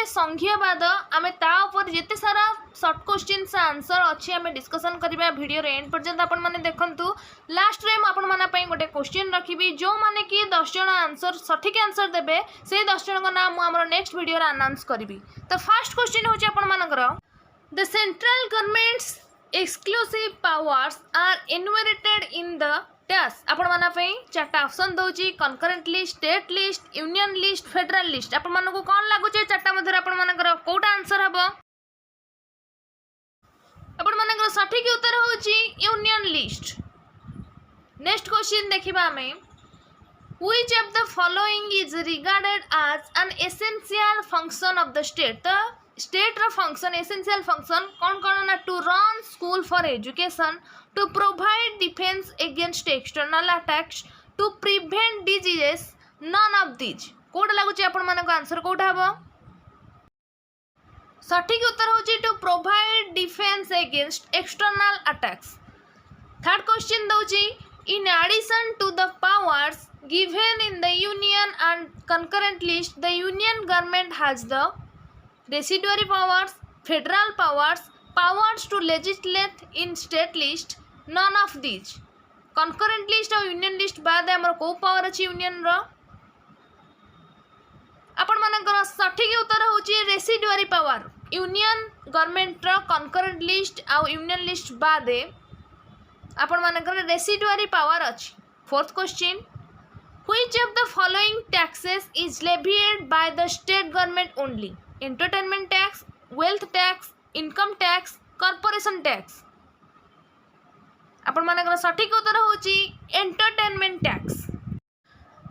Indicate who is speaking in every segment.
Speaker 1: संघीयवाद आमे ता ऊपर जेते सारा शॉर्ट क्वेश्चन आंसर अच्छी आमे डिस्कशन करबा वीडियो रे एंड पर्यंत आपण माने देखंतु लास्ट रे आपण माना पई गोटे क्वेश्चन रखिबी जो माने कि 10 जण आंसर सठिक आंसर देबे से 10 जण को नाम मु हमर नेक्स्ट वीडियो रे अनाउंस करबी। तो फर्स्ट क्वेश्चन होची आपण मानकर the central government's exclusive powers are enumerated in the dash आपण माना पे चारटा ऑप्शन दउची concurrent list, state list, union list, federal list. आपण मानन को कोन लागु छै चारटा मध्ये आपण मानकर कोटा आंसर हबो? आपण मानकर सठिक उत्तर होची यूनियन लिस्ट। नेक्स्ट क्वेश्चन देखिबा हमें which of the following is regarded as an essential function of the state. The state रो फंक्शन एसेंशियल फंक्शन कौन कौन ना to run school for education, to provide defense against external attacks, to prevent diseases, none of these। कोड लागुची आपण मानको answer कोठा हबो? सठिक उत्तर होची to provide defence against external attacks. Third question दउची in addition to the powers given in the union and concurrent list the union government has the residuary powers, federal powers, powers to legislate in state list, none of this. Concurrent list और union list बाद हमर को power अछि union रो? आपण मानकर सठिक उत्तर होची रेसिडुअरी पावर। यूनियन गवर्नमेंट रो कंकरेंट लिस्ट और यूनियन लिस्ट बाद आपण मानकर रेसिडुअरी पावर अछि। Fourth question which of the following taxes is levied by the state government only? Entertainment tax, wealth tax, income tax, corporation tax. आपण मानकर सठिक उत्तर होची एंटरटेनमेंट टैक्स।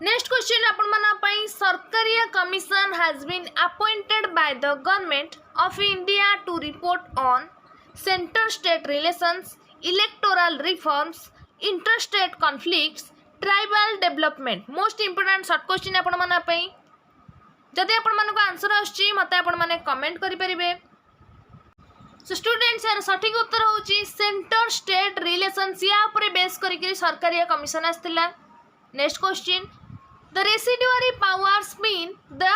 Speaker 1: नेक्स्ट क्वेश्चन आपण माना पई Sarkaria commission has been appointed by the government of India to report on centre state relations, electoral reforms, interstate conflicts, tribal development. Most important short question आपण माना पई जदि आपण मानको आंसर आछि मते आपण माने कमेंट करि परिबे। सो स्टूडेंट्स यार सठिक उत्तर होची सेंटर स्टेट रिलेशंस या ऊपर बेस करिके सरकारी कमीशन आस्तिला। Next question the residuary powers mean the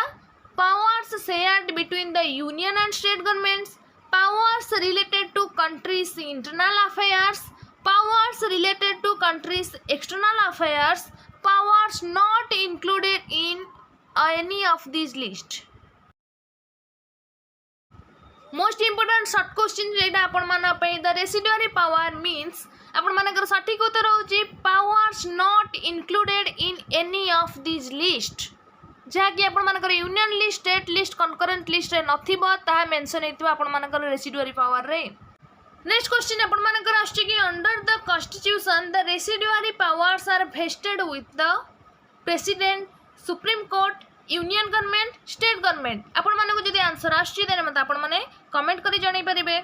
Speaker 1: powers shared between the union and state governments, powers related to country's internal affairs, powers related to country's external affairs, powers not included in any of these list। Most important short question जेटा आपण माना पे the residuary power means आपण मानकर सठिक उत्तर होची powers not included in any of this list. जहा कि आपण मानकर union list, state list, concurrent list रे नथिबो ता मेंशन हेतिबो आपण मानकर रेसिडुअरी पावर रे। नेक्स्ट क्वेश्चन आपण मानकर आछि कि under the constitution the residuary powers are vested with the president, supreme court, union government, state government. आपण माने को जदि आंसर आछि देने मत आपण माने कमेंट करी जानि परिबे।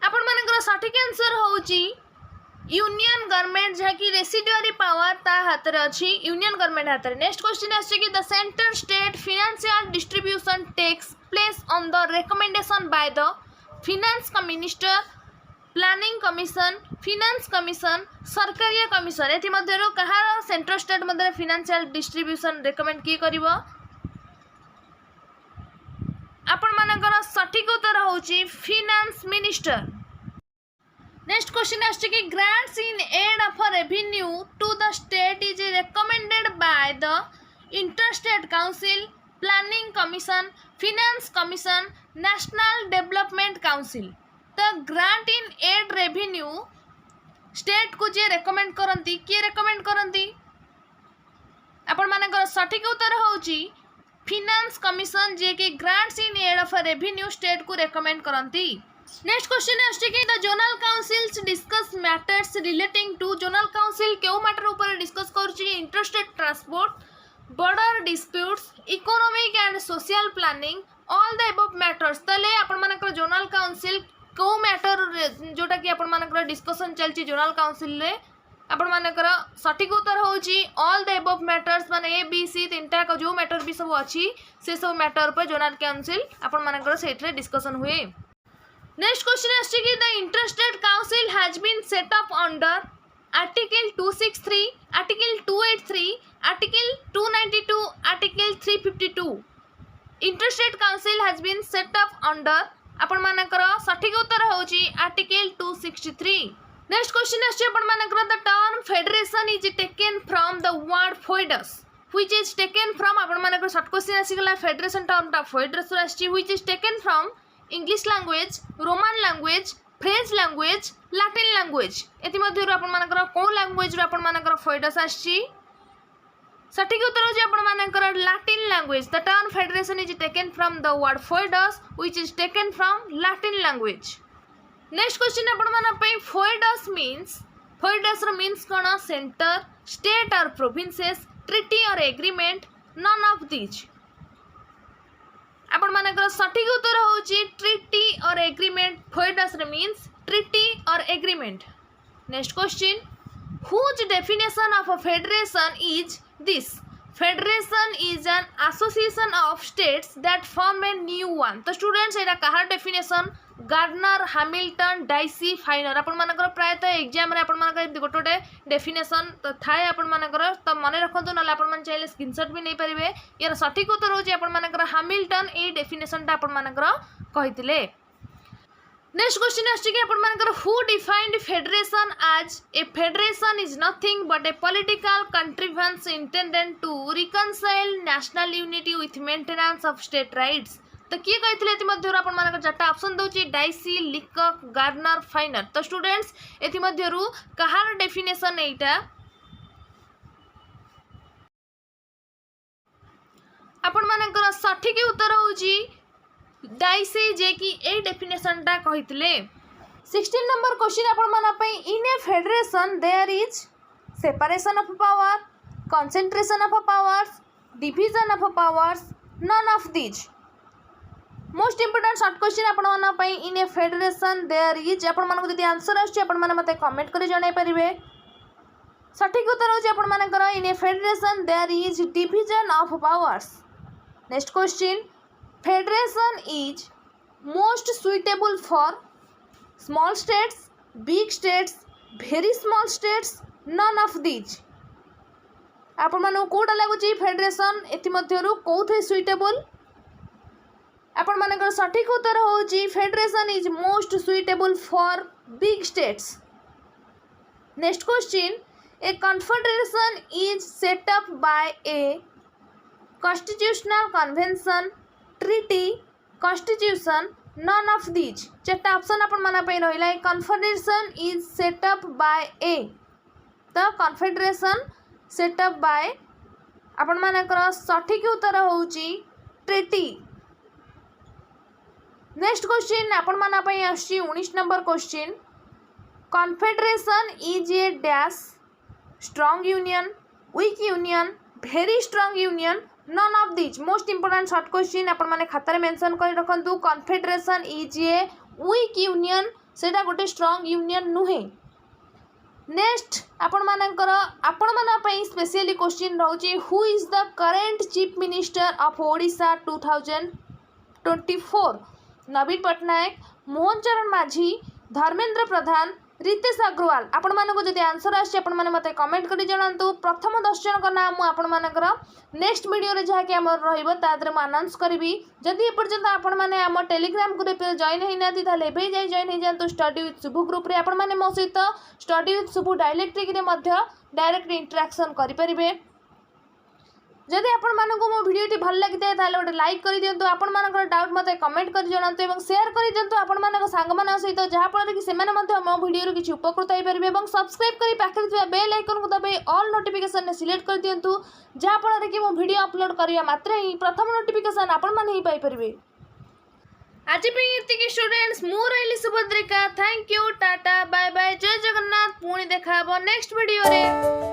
Speaker 1: आपण मानकर सठिक आंसर होउची यूनियन गवर्नमेंट जहा कि रेसिडुअरी पावर ता हाथ रे अछि यूनियन गवर्नमेंट हाथ रे। नेक्स्ट क्वेश्चन आछि कि the centre state financial distribution takes place on the recommendation by the finance minister, planning commission, finance commission, Sarkaria commission. एथि मध्यरो कहार सेंट्रल स्टेट मध्य फाइनेंशियल डिस्ट्रीब्यूशन रेकमेंड की करिवो? आपण मानकर सठिक उत्तर होची फाइनेंस मिनिस्टर। नेक्स्ट क्वेश्चन आछि कि grants in aid of revenue to the state is recommended by the interstate council, planning commission, finance commission, national development council. The grant in aid revenue state को जे recommend करंती किए recommend करंती? आपण मानकर सठिक उत्तर होची फाइनेंस कमीशन जे कि grants in aid of revenue state को रेकमेंड करंती। नेक्स्ट क्वेश्चन आछि कि the zonal councils discuss matters relating to zonal council केउ मैटर ऊपर डिस्कस करछि? Interstate transport, border disputes, economic and social planning, all the above matters. तले आपण मानकर जोनल काउंसिल को मैटर जोटा कि आपण मानकर डिस्कशन चलछि जोनल काउंसिल रे आपण मानकर सठिक उत्तर होची ऑल द अबव मैटर्स माने ए बी सी तीनटा का जो मैटर भी सब अछि से सब मैटर पर जोनल काउंसिल आपण मानकर सेटरे डिस्कशन हुए। नेक्स्ट क्वेश्चन आछि कि the interstate council has been set up under article 263, article 283, article 292, article 352। Interstate council has been set up under आपण मानकर सठिक उत्तर होची आर्टिकल 263. नेक्स्ट क्वेश्चन आछि आपण मानकर the term federation is taken from the word foedus which is taken from आपण मानकर शॉर्ट क्वेश्चन आसी गला फेडरेशन टर्म टा फोइडस आछि which is taken from English language Roman language French language Latin language एति मध्य आपण मानकर को लैंग्वेज रो आपण मानकर फोइडस आछि सठिक उत्तर होची आपण मानकर Latin language. The term federation is taken from the word foedus which is taken from Latin language. Next question आपण माने पे फोइडस रो मीन्स कोन सेंटर स्टेट और प्रोविंसेस ट्रीटी और एग्रीमेंट नन ऑफ दीज आपण मानकर सठिक उत्तर होची ट्रीटी और एग्रीमेंट. फोइडस रो मीन्स ट्रीटी और agreement. Next question whose definition of a federation is this? Federation is an association of states that form a new one. तो स्टूडेंट्स एटा कहार definition Gardner Hamilton Dicey Finer आपण मानकर प्रायतः exam रे आपण मानकर गोटे डेफिनेशन तो थाए आपण मानकर तो मन रखंतु नले आपण मान चाहिले स्क्रीनशॉट भी नै परिबे. यार सठिक उत्तर होची आपण मानकर हैमिल्टन ए डेफिनेशन ता आपण मानकर कहितले. नेक्स्ट क्वेश्चन आछि कि आपण मानकर who defined federation as a federation is nothing but a political contribution intended to reconcile national unity with maintenance of state rights. तो किए कहितले एति मध्यरु आपण मानकर चारटा ऑप्शन दउची डाइसी लिकक गार्डनर फाइनर. तो स्टूडेंट्स एति मध्यरु कहार डेफिनेशन एटा आपण मानकर सठिक उत्तर होची डाइसी जे कि ए डेफिनेशन टा कहितले. 16 नंबर क्वेश्चन आपण माना पई in a federation there is separation of power concentration of powers division of powers none of these. Most important short question आपण माना पई in a federation there is आपण मानको जदी आंसर आछी आपण माने मते कमेंट करी जणाई परिबे. सठिक उत्तर होची आपण मानकर in a federation there is division of powers. Next question federation is most suitable for small states big states very small states none of these. आपण मानो कोडा लागुची फेडरेशन एति मध्यरु कोथे सुइटेबल आपण मानकर सठिक उत्तर होची federation is most suitable for big states. Next question a confederation is set up by a constitutional convention treaty constitution none of these. चारटा ऑप्शन आपण माना पे रहिला. Confederation is set up by a the confederation set up by आपण मानकर सठिक उत्तर होची ट्रीटी. नेक्स्ट क्वेश्चन आपण माना पे आछि 19 number question confederation is a dash strong union weak union very strong union none of these. Most important short question आपण माने खातारे मेंशन कर रखंतु. Confederation is a weak union सेटा गोटे स्ट्रॉन्ग यूनियन नुहे. नेक्स्ट आपण माना पई स्पेशली क्वेश्चन रहउची who is the current chief minister of Odisha 2024. Naveen Patnaik Mohan Charan Majhi Dharmendra Pradhan Ritesh Agarwal. आपण मानको जदि आंसर आछि आपण माने मते कमेंट करि जणांतु. प्रथम 10 जन का नाम मु आपण मानकर नेक्स्ट वीडियो रे जहा कि हमर रहइबो तादरे मु अनाउंस करबी. जदि एपर्यंत आपण माने हम टेलीग्राम ग्रुप रे जॉइन हेइ नाथि ताले एबे जाई जॉइन हेइ जानतु स्टडी विथ सुभु ग्रुप रे. आपण माने मो सहित स्टडी विथ सुभु डायलेक्ट्रिक रे मध्य डायरेक्ट इंटरेक्शन करि परिबे. जदि आपण मानको मो वीडियोटी भल लागिते ताले गोटे लाइक करि दियंतु. आपण मानकर डाउट मते कमेंट करि जणांतु एवं शेयर करि दियंतु आपण मानक संग मान सहित जहा फल कि सेमाने मध्य मो वीडियो रो किछि उपकृत होई परिबे. एवं सब्सक्राइब करि पाखरे थिबा बेल आइकन को दबाई ऑल नोटिफिकेशन ने सिलेक्ट कर दियंतु जहा फल कि मो वीडियो अपलोड करिया मात्रे ही प्रथम नोटिफिकेशन आपण माने ही पाई परिबे. आज पे इतकी स्टूडेंट्स मु रहिली Subhadrika. Thank you tata bye bye जय जगन्नाथ. पुणी देखा नेक्स्ट वीडियो रे.